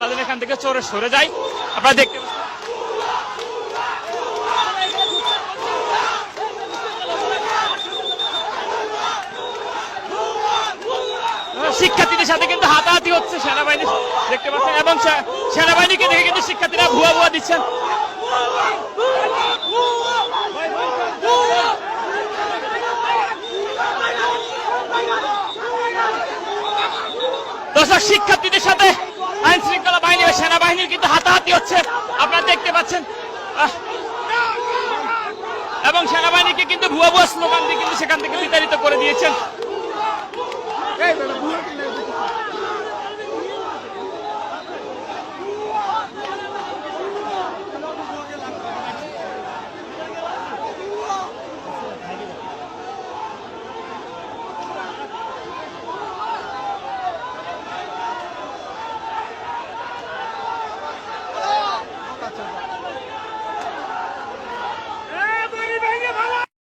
তাদের এখান থেকে সরে যায়। আপনারা দেখতে শিক্ষার্থীদের সাথে কিন্তু হাতাহাতি হচ্ছে সেনাবাহিনী দেখতে পাচ্ছেন, এবং সেনাবাহিনীকে দেখে কিন্তু শিক্ষার্থীরা ভুয়া দিচ্ছেন। দর্শক, শিক্ষার্থীদের সাথে আইন শৃঙ্খলা বাহিনী বা সেনাবাহিনীর কিন্তু হাতাহাতি হচ্ছে আপনারা দেখতে পাচ্ছেন, এবং সেনাবাহিনীকে কিন্তু ভুয়া স্লোগান দিয়ে কিন্তু সেখান থেকে বিতাড়িত করে দিয়েছেন।